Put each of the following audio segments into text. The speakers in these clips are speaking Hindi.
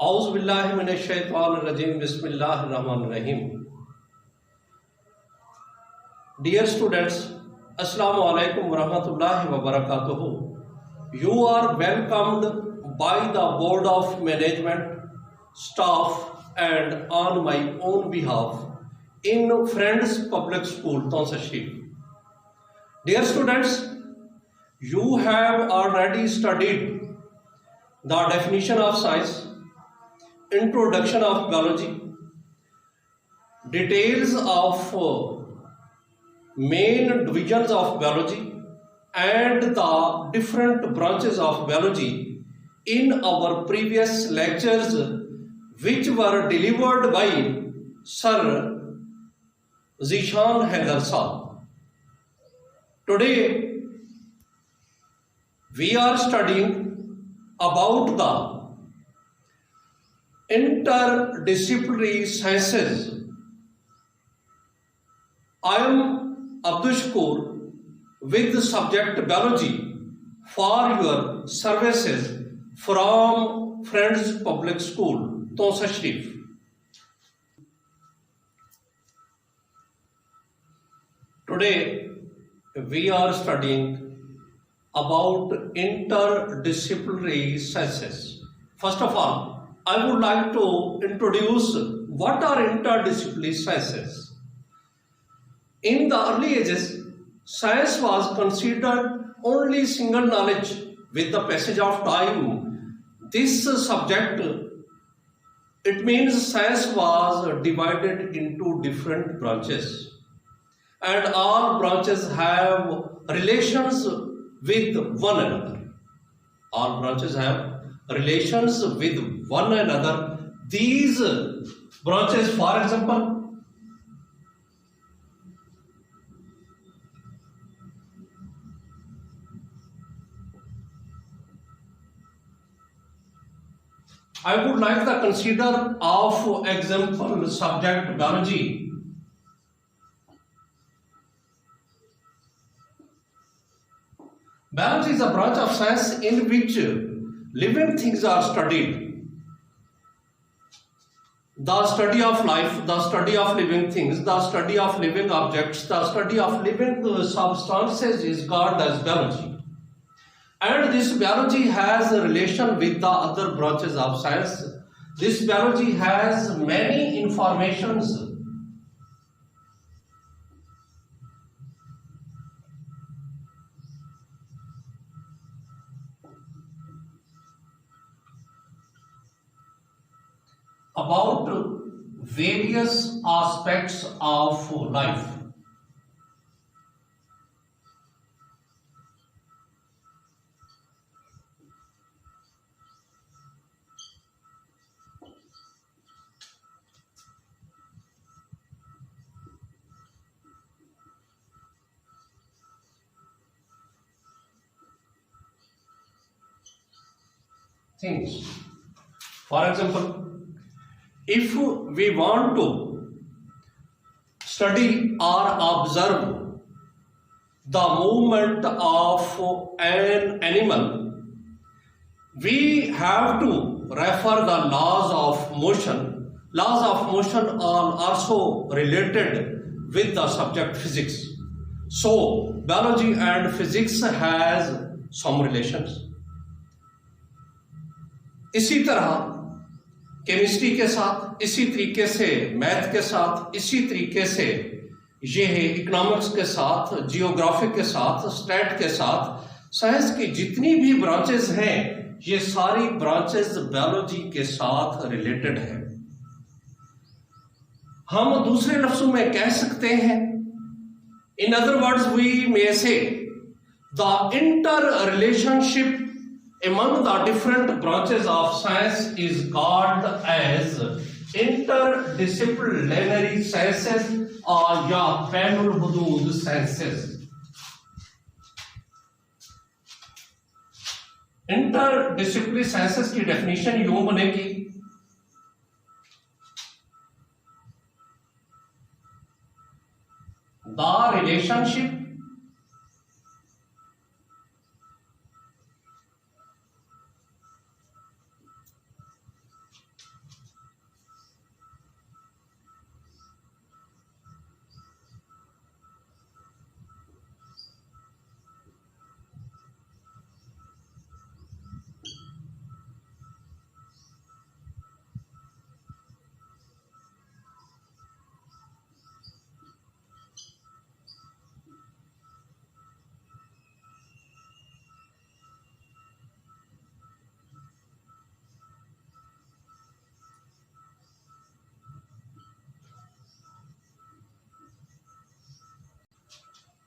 औज़ुबिल्लाहिमिनश्शैतानिर्रजीम बिस्मिल्लाहिर्रहमानिर्रहीम। Dear students, Assalamu alaikum warahmatullahi wabarakatuh. You are welcomed by the Board of Management, staff and on my own behalf in Friends Public School, Tonsashif. Dear students, you have already studied the definition of science, introduction of biology, details of main divisions of biology and the different branches of biology in our previous lectures, which were delivered by Sir Zishan Haidar Saab. Today we are studying about the interdisciplinary sciences. I am Abdul Shakur with the subject biology for your services from Friends Public School, Tonsa Sharif. Today we are studying about interdisciplinary sciences. First of all, I would like to introduce what are interdisciplinary sciences. In the early ages, science was considered only single knowledge. With the passage of time, this subject, it means science was divided into different branches, and all branches have relations with one another. All branches have relations with one another. These branches, for example, I would like to consider of example subject biology. Biology is a branch of science in which living things are studied. The study of life, the study of living things, the study of living objects, the study of living substances is called as biology. And this biology has a relation with the other branches of science. This biology has many informations. About various aspects of life. Things. For example, if we want to study or observe the movement of an animal, we have to refer the laws of motion. Laws of motion are also related with the subject physics. So, biology and physics has some relations. इसी तरह केमिस्ट्री के साथ, इसी तरीके से मैथ के साथ, इसी तरीके से ये है इकोनॉमिक्स के साथ, जियोग्राफी के साथ, स्टैट के साथ, साइंस की जितनी भी ब्रांचेस हैं, ये सारी ब्रांचेस बायोलॉजी के साथ रिलेटेड है. हम दूसरे लफ्जों में कह सकते हैं, in other words we may say the inter relationship among the different branches of science is called as interdisciplinary sciences or या bainul hudud sciences. Interdisciplinary sciences की definition यूं बनेगी, the relationship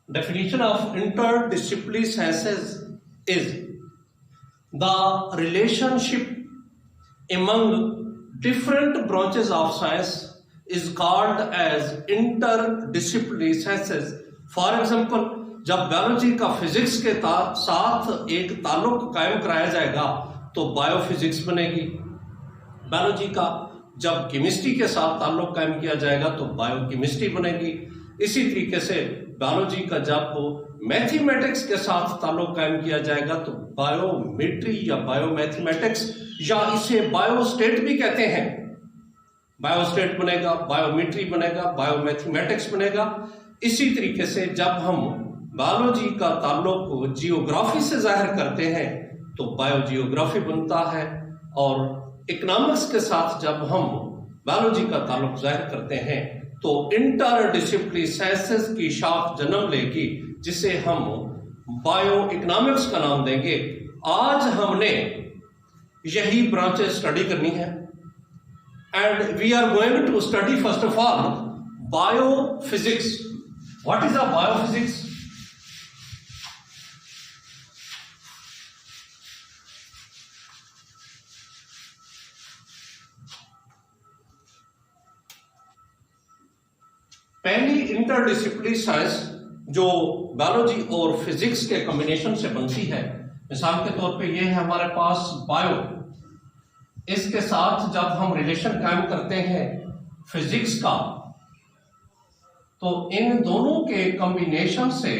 Definition of interdisciplinary sciences is the relationship among different branches of science is called as interdisciplinary sciences. For example, जब बायोलॉजी का फिजिक्स के साथ एक ताल्लुक कायम कराया जाएगा तो बायोफिजिक्स बनेगी। बायोलॉजी का जब केमिस्ट्री के साथ ताल्लुक कायम किया जाएगा तो बायोकेमिस्ट्री बनेगी। इसी तरीके से बायोलॉजी का जब मैथमेटिक्स के साथ ताल्लुक कायम किया जाएगा तो बायोमेट्री या बायोमैथमेटिक्स या इसे बायोस्टेट भी कहते हैं, बायोस्टेट बनेगा, बायोमेट्री बनेगा, बायोमैथमेटिक्स बनेगा। इसी तरीके से जब हम बायोलॉजी का ताल्लुक जियोग्राफी से जाहिर करते हैं तो बायोजियोग्राफी बनता है, और इकोनॉमिक्स के साथ जब हम बायोलॉजी का ताल्लुक जाहिर करते हैं तो इंटरडिसिप्लिनरी साइंसेस की शाख जन्म लेगी जिसे हम बायो इकोनॉमिक्स का नाम देंगे। आज हमने यही ब्रांचेस स्टडी करनी है and we are going to study first of all biophysics. What is a biophysics? पहली इंटरडिसिप्लिनरी साइंस जो बायोलॉजी और फिजिक्स के कॉम्बिनेशन से बनती है, मिसाल के तौर पे ये है हमारे पास बायो, इसके साथ जब हम रिलेशन कायम करते हैं फिजिक्स का तो इन दोनों के कॉम्बिनेशन से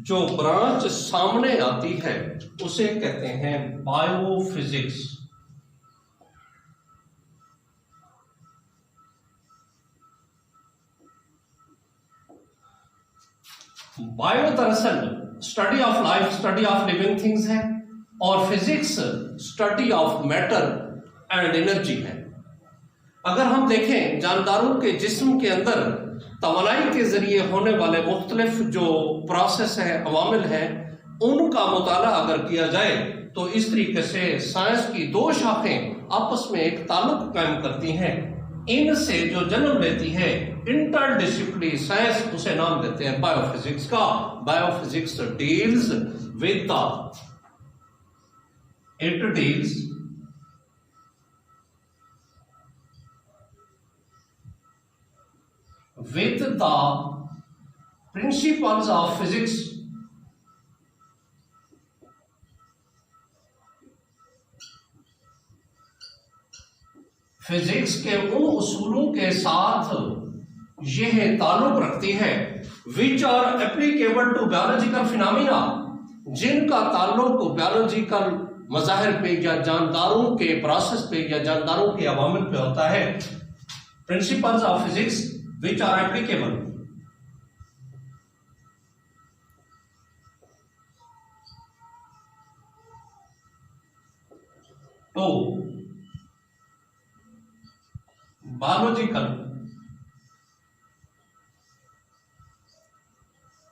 जो ब्रांच सामने आती है उसे कहते हैं बायोफिजिक्स। बायो दरअसल study of life, study of living things है, और physics study of matter and energy है। अगर हम देखें जानदारों के जिस्म के अंदर तवानाई के जरिए होने वाले मुख्तलिफ जो प्रोसेस है, अवामिल हैं, उनका मुताला अगर किया जाए तो इस तरीके से साइंस की दो शाखें आपस में एक ताल्लुक कायम करती हैं। इनसे जो जन्म लेती है इंटरडिसिप्लिनरी साइंस, उसे नाम देते हैं बायोफिजिक्स का। Biophysics deals with the, it deals with the principles of physics, physics के उन उसूलों के साथ यह ताल्लुक रखती है which are applicable to biological phenomena, जिनका ताल्लुक बायोलॉजिकल मज़ाहिर पे या जानदारों के प्रोसेस पे या जानदारों के अवामिल पे होता है। Principles of physics which are applicable to biological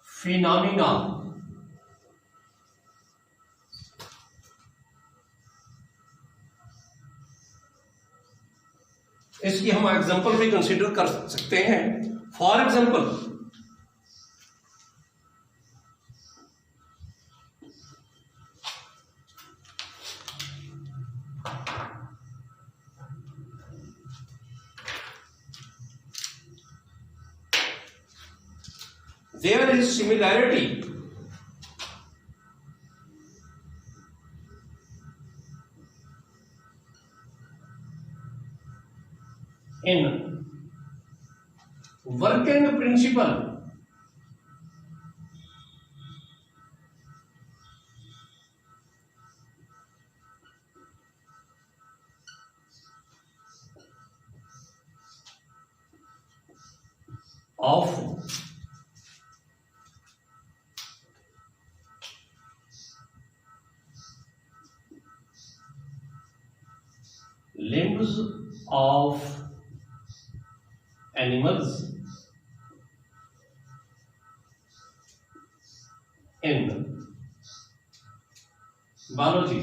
phenomena। इसकी हम एग्जांपल भी कंसीडर कर सकते हैं। For example, there is similarity in working principle of limbs of animals in biology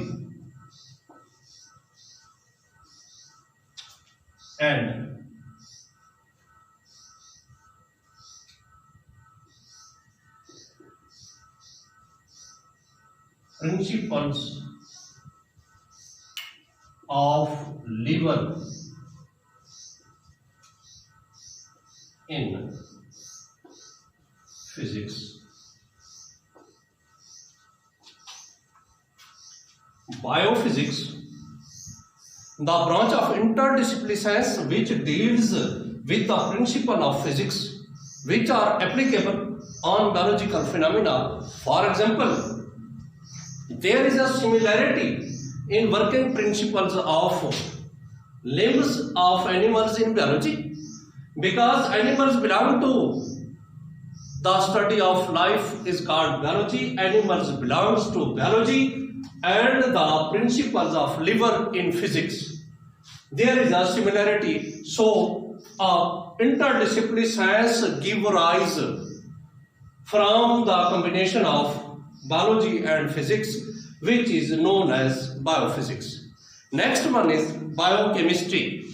and principles of liver in physics. Biophysics, the branch of interdisciplinary science which deals with the principle of physics which are applicable on biological phenomena. For example, there is a similarity in working principles of limbs of animals in biology, because animals belong to the study of life is called biology. Animals belongs to biology, and the principles of liver in physics, there is a similarity. So interdisciplinary science give rise from the combination of biology and physics, which is known as biophysics. Next one is biochemistry,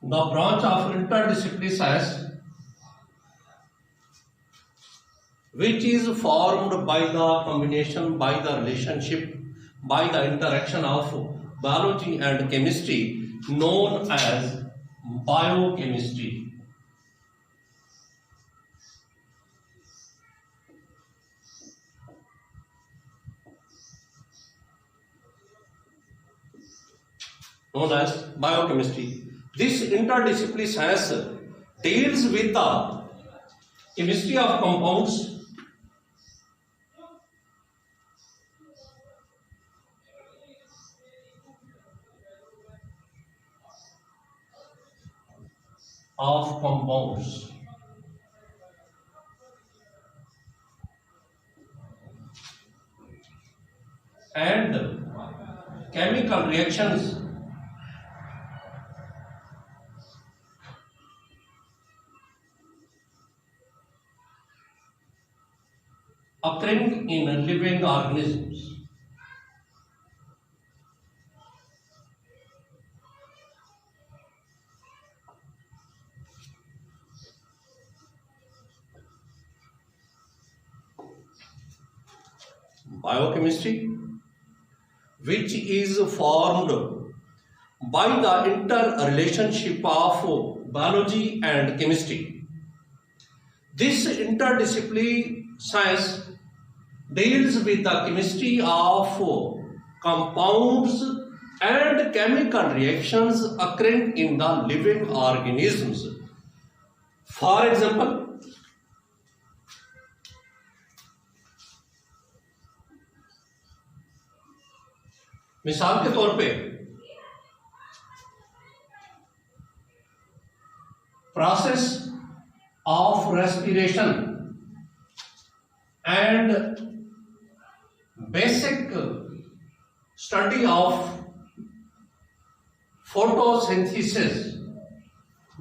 the branch of interdisciplinary science which is formed by the combination, by the relationship, by the interaction of biology and chemistry, known as biochemistry. Known as biochemistry. This interdisciplinary science deals with the chemistry of compounds, and chemical reactions occurring in living organisms. Biochemistry, which is formed by the interrelationship of biology and chemistry. This interdisciplinary science deals with the chemistry of compounds and chemical reactions occurring in the living organisms. For example, मिसाल के तौर पे process of respiration and basic study of photosynthesis,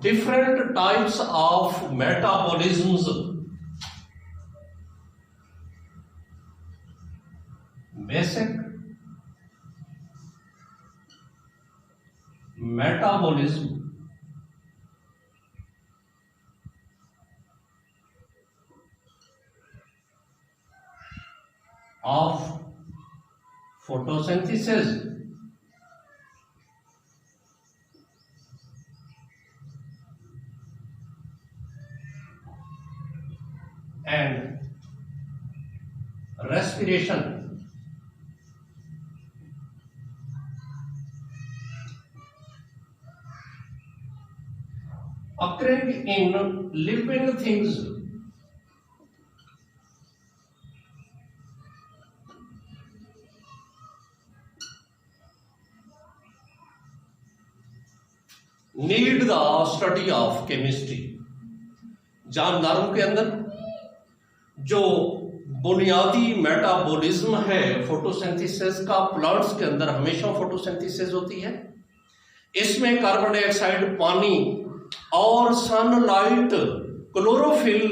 different types of metabolisms, basic metabolism of photosynthesis and respiration occurring in living things. Need the study of chemistry. जानदारों के अंदर जो बुनियादी मेटाबॉलिज्म है फोटोसिंथेसिस का, प्लांट्स के अंदर हमेशा फोटोसिंथेसिस होती है। इसमें कार्बन डाइऑक्साइड, पानी और सनलाइट, क्लोरोफिल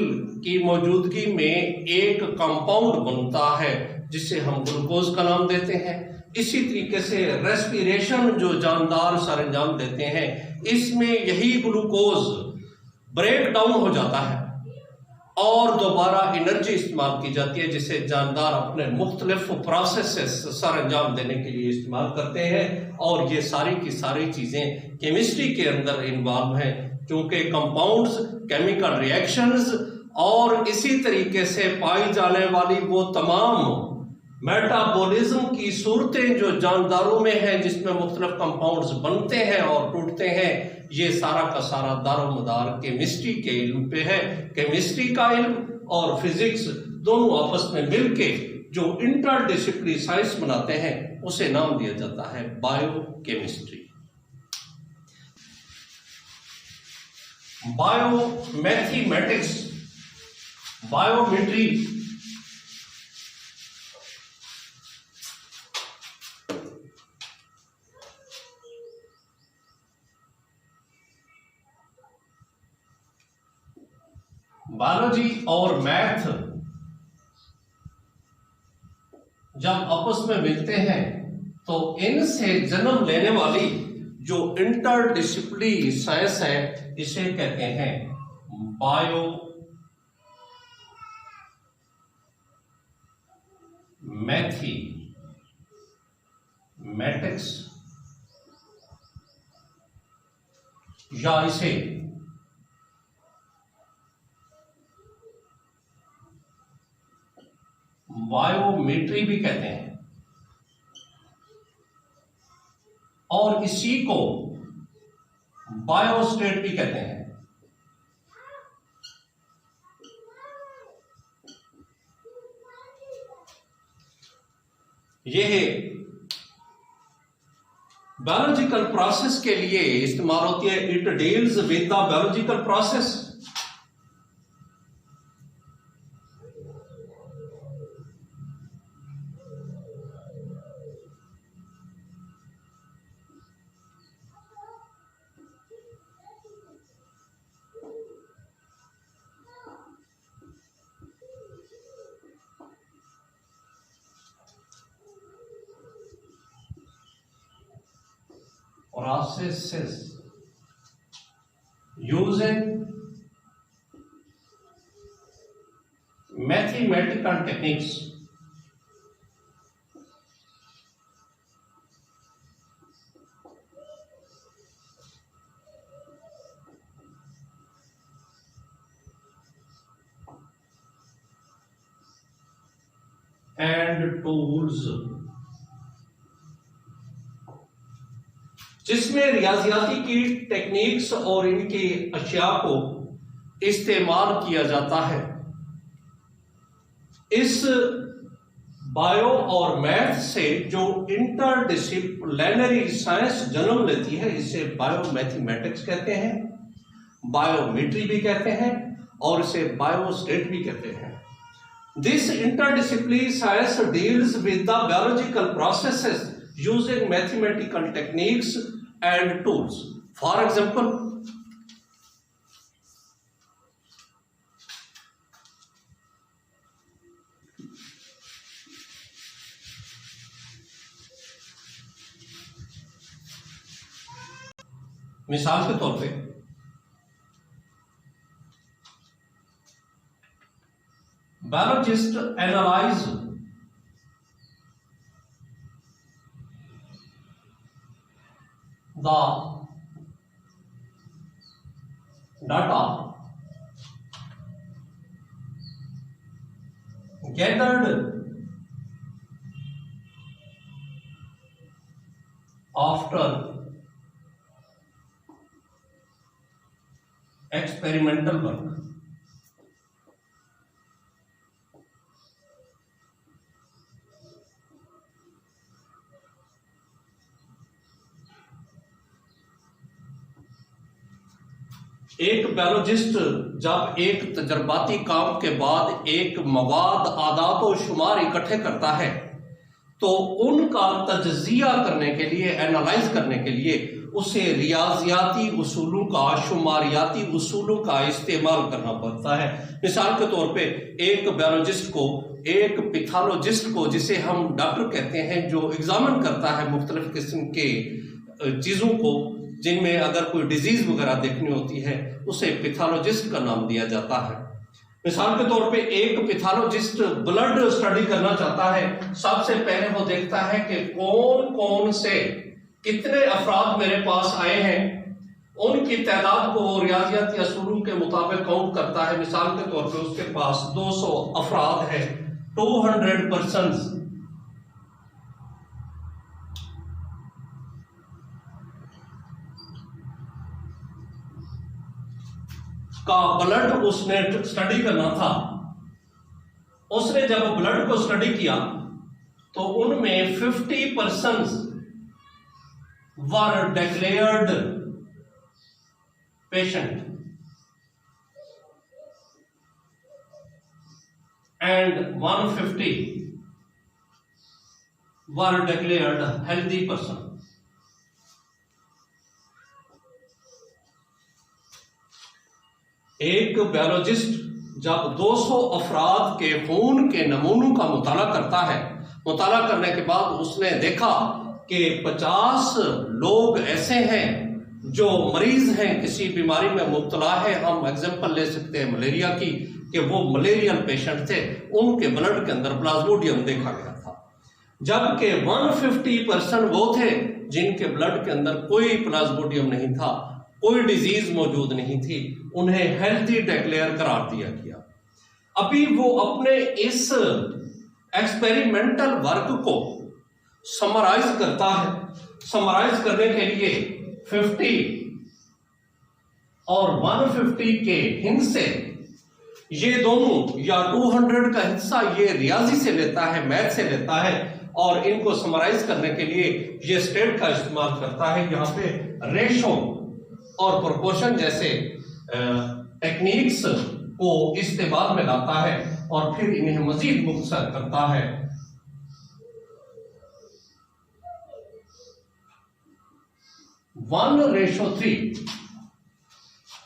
की मौजूदगी में एक कंपाउंड बनता है जिसे हम ग्लूकोज का नाम देते हैं। इसी तरीके से रेस्पिरेशन जो जानदार सरंजाम देते हैं, इसमें यही ग्लूकोज ब्रेक डाउन हो जाता है और दोबारा एनर्जी इस्तेमाल की जाती है जिसे जानदार अपने मुख्तलिफ प्रोसेसेस सर अंजाम देने के लिए इस्तेमाल करते हैं। और ये सारी की सारी चीज़ें केमिस्ट्री के अंदर इन्वॉल्व हैं, क्योंकि कंपाउंड्स, केमिकल रिएक्शंस और इसी तरीके से पाई जाने वाली वो तमाम मेटाबॉलिज्म की सूरतें जो जानदारों में हैं, जिसमें मुख्तलिफ कंपाउंड्स बनते हैं और टूटते हैं, ये सारा का सारा दारोमदार केमिस्ट्री के इल्म पे है। केमिस्ट्री का इल्म और फिजिक्स दोनों आपस में मिलके जो इंटरडिसिप्लिनरी साइंस बनाते हैं उसे नाम दिया जाता है बायोकेमिस्ट्री। बायोमैथमेटिक्स, बायोमेट्री बायोलॉजी और मैथ जब आपस में मिलते हैं तो इनसे जन्म लेने वाली जो इंटरडिसिप्लिनरी साइंस है इसे कहते हैं बायो मैथमेटिक्स, या इसे बायोमेट्री भी कहते हैं, और इसी को बायोस्टेट भी कहते हैं। यह बायोलॉजिकल प्रोसेस के लिए इस्तेमाल होती है। It deals with the biological process. Processes using mathematical techniques and tools, जिसमें रियाजियाती की टेक्निक्स और इनकी अशिया को इस्तेमाल किया जाता है। इस बायो और मैथ से जो इंटरडिसिप्लिनरी साइंस जन्म लेती है इसे बायोमैथमेटिक्स कहते हैं, बायोमेट्री भी कहते हैं और इसे बायोस्टेट भी कहते हैं। This interdisciplinary science deals with the biological processes using mathematical techniques and tools. For example, मिसाल के तौर पे biologist analyse the data gathered after experimental work. एक बायोलॉजिस्ट जब एक तजर्बाती काम के बाद एक मवाद, आदात और शुमार इकट्ठे करता है तो उनका तज्जिया करने के लिए, एनालाइज करने के लिए उसे रियाजियाती उसूलों का, शुमारियाती उसूलों का इस्तेमाल करना पड़ता है। मिसाल के तौर पे एक बायोलॉजिस्ट को, एक पैथोलॉजिस्ट को, जिसे हम डॉक्टर कहते हैं, जो एग्जामिन करता है मुख्तलिफ किस्म के चीज़ों को जिनमें अगर कोई डिजीज वगैरह देखनी होती है, उसे पैथोलॉजिस्ट का नाम दिया जाता है। मिसाल के तौर पे एक पैथोलॉजिस्ट ब्लड स्टडी करना चाहता है, सबसे पहले वो देखता है कि कौन कौन से कितने अफराद मेरे पास आए हैं, उनकी तादाद को वो रियाजियाती असूलों के मुताबिक काउंट करता है। मिसाल के तौर पे उसके पास 200 अफराद है, 200 पर्सन्स का ब्लड उसने स्टडी करना था। उसने जब ब्लड को स्टडी किया तो उनमें 50 persons were declared patient and 150 were declared healthy person. एक बायोलॉजिस्ट जब 200 अफराद के खून के नमूनों का मुताला करता है, मुताला करने के बाद उसने देखा कि 50 लोग ऐसे हैं जो मरीज हैं, किसी बीमारी में मुब्तला है। हम एग्जांपल ले सकते हैं मलेरिया की, कि वो मलेरियल पेशेंट थे, उनके ब्लड के अंदर प्लाज्मोडियम देखा गया था। जबकि 150% वो थे जिनके ब्लड के अंदर कोई प्लाज्मोडियम नहीं था, कोई डिजीज मौजूद नहीं थी, उन्हें हेल्थी डिक्लेयर करार दिया गया। अभी वो अपने इस एक्सपेरिमेंटल वर्क को समराइज करता है। समराइज करने के लिए 50 और 150 के हिस्से, ये दोनों या 200 का हिस्सा ये रियाजी से लेता है, मैथ से लेता है, और इनको समराइज करने के लिए ये स्टेट का इस्तेमाल करता है। यहाँ पे रेशो और प्रोपोर्शन जैसे टेक्निक्स को इस्तेमाल में लाता है और फिर इन्हें मजीद मुख्तसर करता है। 1:3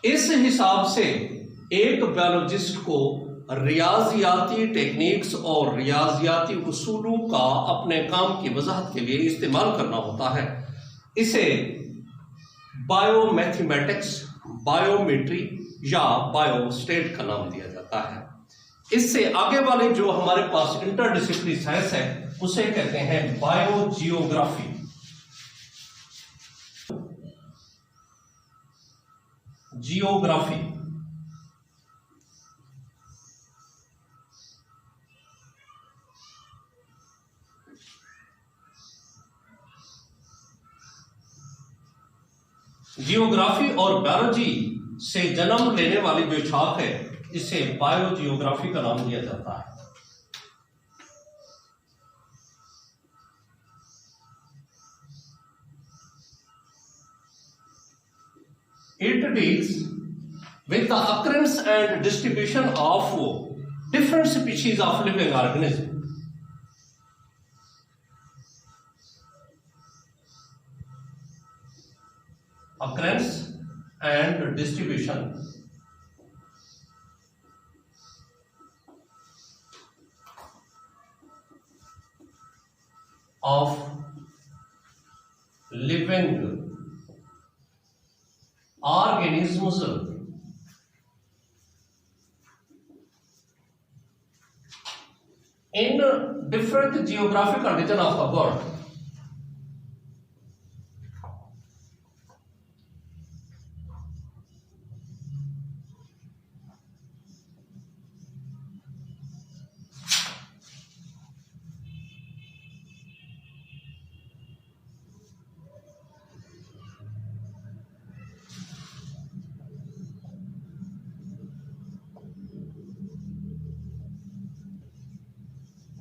इस हिसाब से एक बायोलॉजिस्ट को रियाजियाती टेक्निक्स और रियाजियाती उसूलों का अपने काम की वजाहत के लिए इस्तेमाल करना होता है। इसे बायोमैथमेटिक्स, बायोमेट्री या बायोस्टेट का नाम दिया जाता है। इससे आगे वाली जो हमारे पास इंटरडिसिप्लिनरी साइंस है उसे कहते हैं बायोजियोग्राफी। जियोग्राफी जियोग्राफी और बायोलॉजी से जन्म लेने वाली जो शाख है इसे बायोजियोग्राफी का नाम दिया जाता है। It deals with the occurrence and distribution of different species of living organisms. Occurrence and distribution of living organisms in different geographical region of the world.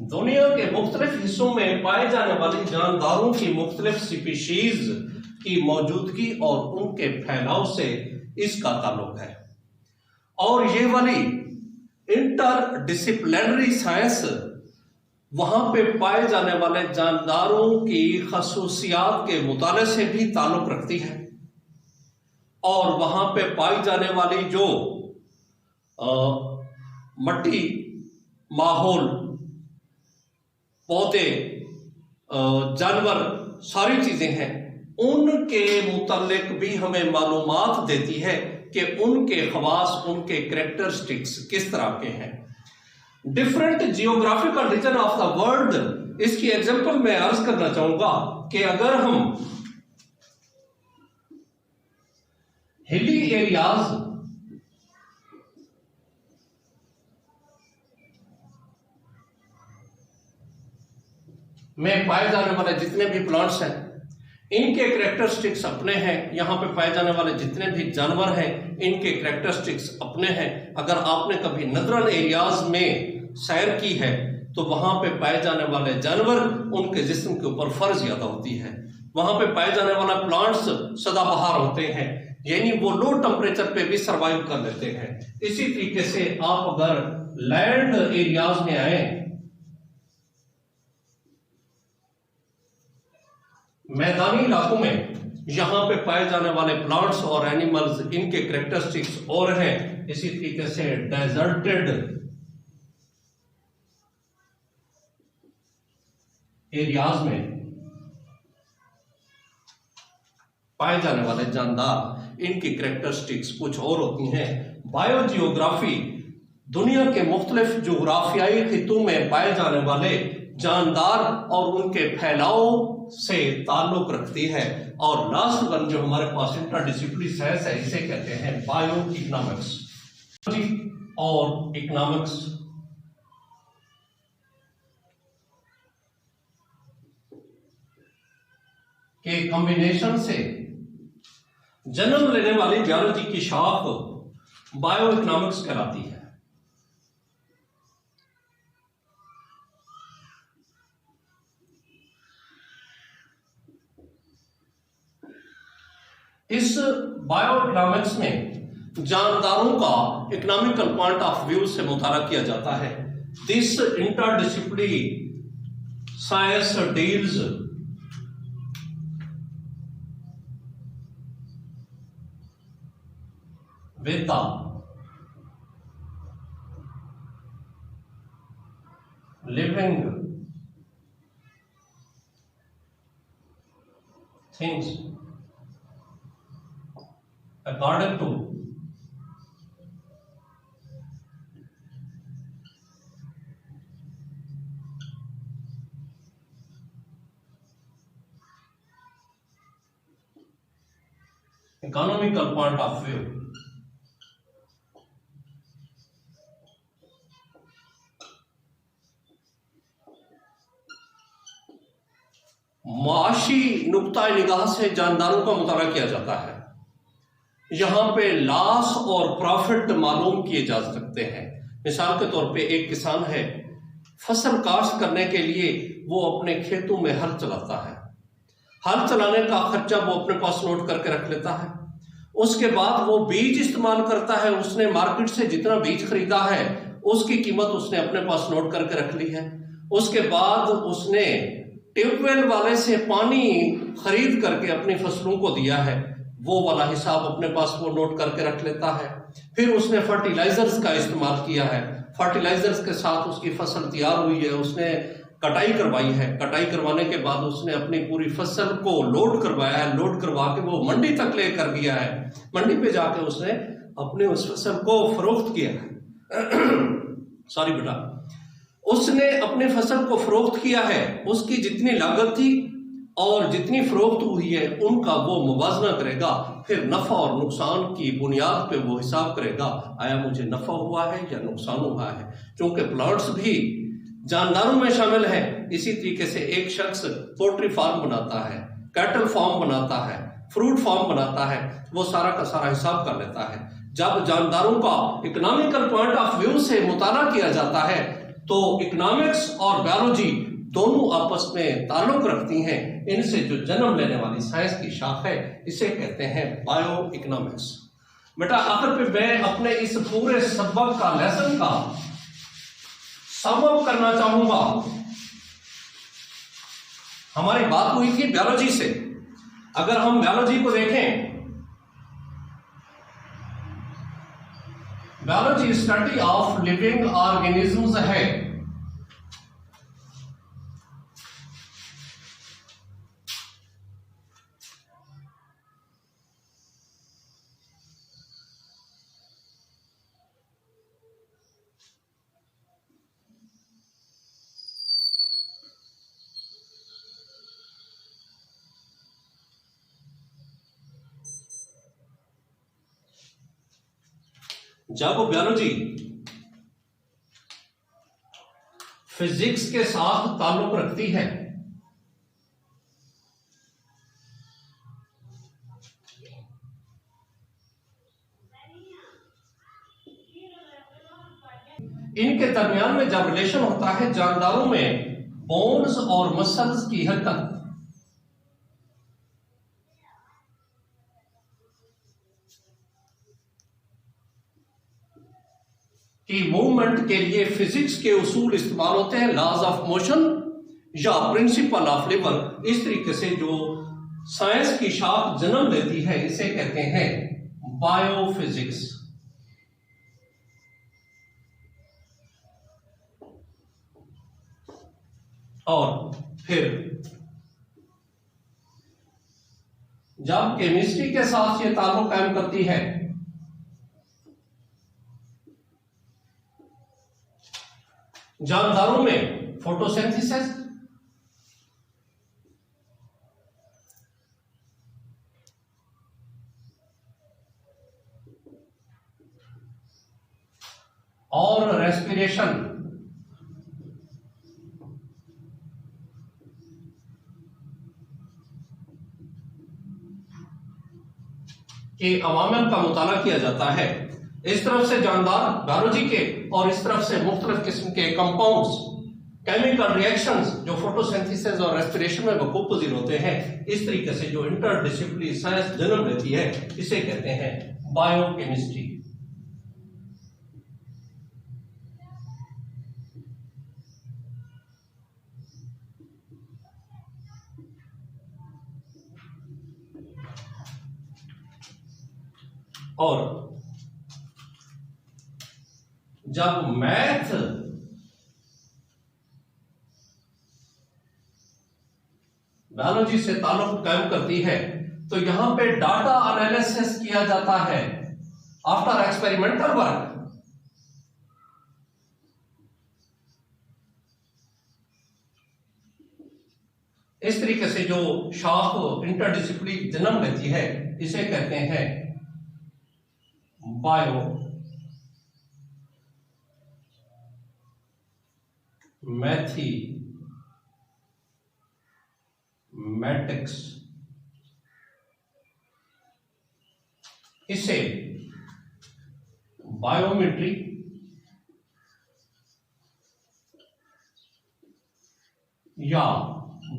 दुनिया के मुख्तलिफ हिस्सों में पाए जाने वाली जानदारों की मुख्तलिफ स्पीशीज की मौजूदगी और उनके फैलाव से इसका ताल्लुक है। और ये वाली इंटरडिसिप्लिनरी साइंस वहां पे पाए जाने वाले जानदारों की खसूसियात के मुताले से भी ताल्लुक रखती है, और वहां पे पाई जाने वाली जो मट्टी, माहौल, पौधे, जानवर, सारी चीजें हैं, उनके मुतालिक भी हमें मालूमात देती है कि उनके खवास, उनके कैरेक्टरिस्टिक्स किस तरह के हैं। Different geographical region of the world, इसकी एग्जांपल मैं अर्ज करना चाहूंगा कि अगर हम हिली एरियाज में पाए जाने वाले जितने भी प्लांट्स हैं, इनके कैरेक्टरिस्टिक्स अपने हैं। यहां पे पाए जाने वाले जितने भी जानवर हैं, इनके कैरेक्टरिस्टिक्स अपने हैं। अगर आपने कभी नदरन एरियाज में सैर की है तो वहां पे पाए जाने वाले जानवर, उनके जिस्म के ऊपर फर ज्यादा होती है। वहां पे पाए जाने वाला प्लांट्स सदाबहार होते हैं, यानी वो लो टेम्परेचर पे भी सरवाइव कर लेते हैं। इसी तरीके से आप अगर लैंड एरियाज में आए, मैदानी इलाकों में, यहां पे पाए जाने वाले प्लांट्स और एनिमल्स, इनके कैरेक्टरिस्टिक्स और हैं। इसी तरीके से डेजर्टेड एरियाज में पाए जाने वाले जानदार, इनकी कैरेक्टरिस्टिक्स कुछ और होती हैं। बायोजियोग्राफी दुनिया के मुख्तलिफ जोग्राफियाई खित्तों में पाए जाने वाले जानदार और उनके फैलाव से ताल्लुक रखती है। और लास्ट वन जो हमारे पास इंटरडिसिप्लिनरी साइंस है, इसे कहते हैं बायो इकोनॉमिक्स। और इकोनॉमिक्स के कॉम्बिनेशन से जन्म लेने वाली बायोलॉजी की शाख बायो इकोनॉमिक्स कहलाती है। इस बायो इकोनॉमिक्स में जानदारों का इकोनॉमिकल पॉइंट ऑफ व्यू से मुताला किया जाता है। This interdisciplinary science deals with the living things according to economical point of view। माशी नुक्ता निगाह से जानदारों का मुताला किया जाता है। यहां पे लॉस और प्रॉफिट मालूम किए जा सकते हैं। मिसाल के तौर पे एक किसान है, फसल काश्त करने के लिए वो अपने खेतों में हल चलाता है। हल चलाने का खर्चा वो अपने पास नोट करके रख लेता है। उसके बाद वो बीज इस्तेमाल करता है। उसने मार्केट से जितना बीज खरीदा है उसकी कीमत उसने अपने पास नोट करके रख ली है। उसके बाद उसने ट्यूबवेल वाले से पानी खरीद करके अपनी फसलों को दिया है, वो वाला हिसाब अपने पास वो नोट करके रख लेता है। फिर उसने फर्टिलाइजर्स का इस्तेमाल किया है, फर्टिलाइजर्स के साथ उसकी फसल तैयार हुई है, उसने कटाई करवाई है। कटाई करवाने के बाद उसने अपनी पूरी फसल को लोड करवाया है, लोड करवा के वो मंडी तक लेकर गया है। मंडी पे जाके उसने अपने उस फसल को फरोख्त किया है सॉरी बेटा, उसने अपनी फसल को फरोख्त किया है। उसकी जितनी लागत थी और जितनी फरोख्त हुई है उनका वो मुवाजना करेगा। फिर नफा और नुकसान की बुनियाद पे वो हिसाब करेगा, आया मुझे नफा हुआ है या नुकसान हुआ है। क्योंकि प्लांट्स भी जानदारों में शामिल है। इसी तरीके से एक शख्स पोल्ट्री फार्म बनाता है, कैटल फार्म बनाता है, फ्रूट फार्म बनाता है, वो सारा का सारा हिसाब कर लेता है। जब जानदारों का इकोनॉमिकल पॉइंट ऑफ व्यू से मुताला किया जाता है तो इकोनॉमिक्स और बायोलॉजी दोनों आपस में ताल्लुक रखती हैं। इनसे जो जन्म लेने वाली साइंस की शाख है इसे कहते हैं बायो इकोनॉमिक्स। बेटा आखिर पे मैं अपने इस पूरे सबक का लेसन का समअप करना चाहूंगा। हमारी बात हुई थी बायोलॉजी से। अगर हम बायोलॉजी को देखें, biology study of living organisms है। जब बायोलॉजी फिजिक्स के साथ ताल्लुक रखती है इनके दरमियान में जब रिलेशन होता है जानदारों में बोन्स और मसल्स की हरकत की मूवमेंट के लिए फिजिक्स के उसूल इस्तेमाल होते हैं, लॉज ऑफ मोशन या प्रिंसिपल ऑफ लिवर। इस तरीके से जो साइंस की शाख जन्म लेती है इसे कहते हैं बायोफिजिक्स। और फिर जब केमिस्ट्री के साथ ये ताल्लुक कायम करती है जानदारों में फोटोसिंथेसिस, और रेस्पिरेशन के अवामिल का मुताला किया जाता है। इस तरफ से जानदार बायोलॉजी के और इस तरफ से मुख्तलिफ किस्म के कंपाउंड्स, केमिकल रिएक्शंस जो फोटोसिंथेसिस और रेस्पिरेशन में वकूफ पजीर होते हैं, इस तरीके से जो इंटरडिसिप्लिनरी साइंस जन्म लेती है इसे कहते हैं बायोकेमिस्ट्री। और जब मैथ बायोलॉजी से ताल्लुक कायम करती है तो यहां पे डाटा एनालिसिस किया जाता है आफ्टर एक्सपेरिमेंटल वर्क। इस तरीके से जो शाख इंटरडिसिप्लिनरी जन्म लेती है इसे कहते हैं बायो मैथमेटिक्स। इसे बायोमेट्री या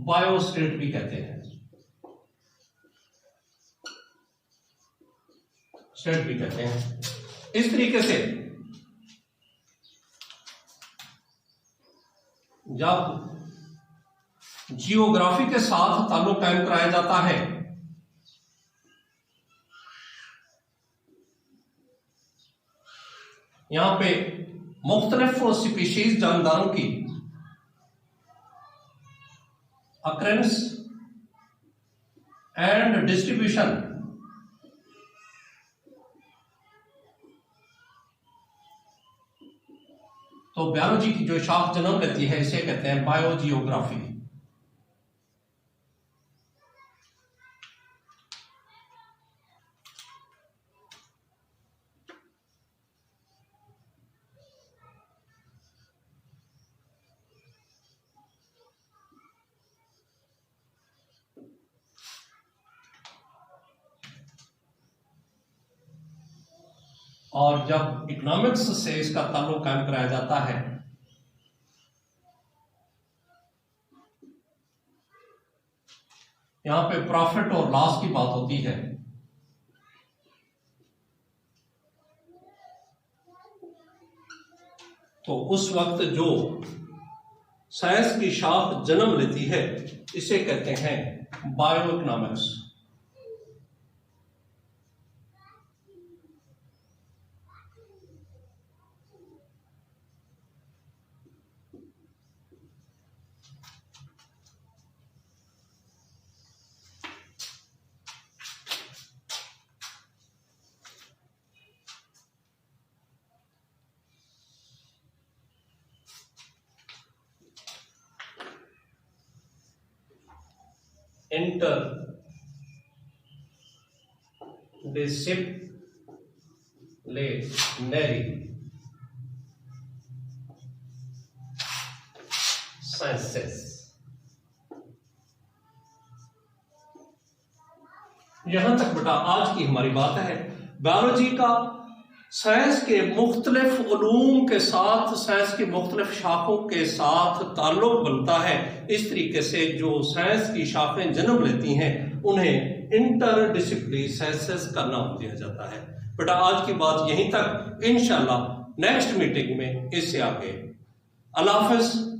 बायोस्टेट भी कहते हैं, स्टेट भी कहते हैं। इस तरीके से जब जियोग्राफी के साथ ताल्लुक कायम कराया जाता है यहां पे मुख्तलिफ स्पीशीज जानदारों की अक्रेंस एंड डिस्ट्रीब्यूशन तो बायोलॉजी की जो शाख जन्म लेती है इसे कहते हैं बायोजियोग्राफी। और जब इकोनॉमिक्स से इसका ताल्लुक कायम कराया जाता है यहां पे प्रॉफिट और लॉस की बात होती है तो उस वक्त जो साइंस की शाख जन्म लेती है इसे कहते हैं बायो इकोनॉमिक्स। साइंसेस। यहां तक बेटा आज की हमारी बात है। बायोलॉजी का साइंस के मुख्तलिफ उलूम के साथ, साइंस की मुख्तलिफ शाखों के साथ ताल्लुक बनता है। इस तरीके से जो साइंस की शाखें जन्म लेती हैं उन्हें इंटरडिसिप्लिनरी साइंसेस का नाम दिया जाता है। बेटा आज की बात यहीं तक, इंशाल्लाह नेक्स्ट मीटिंग में इससे आगे। अल्लाह हाफ़िज़।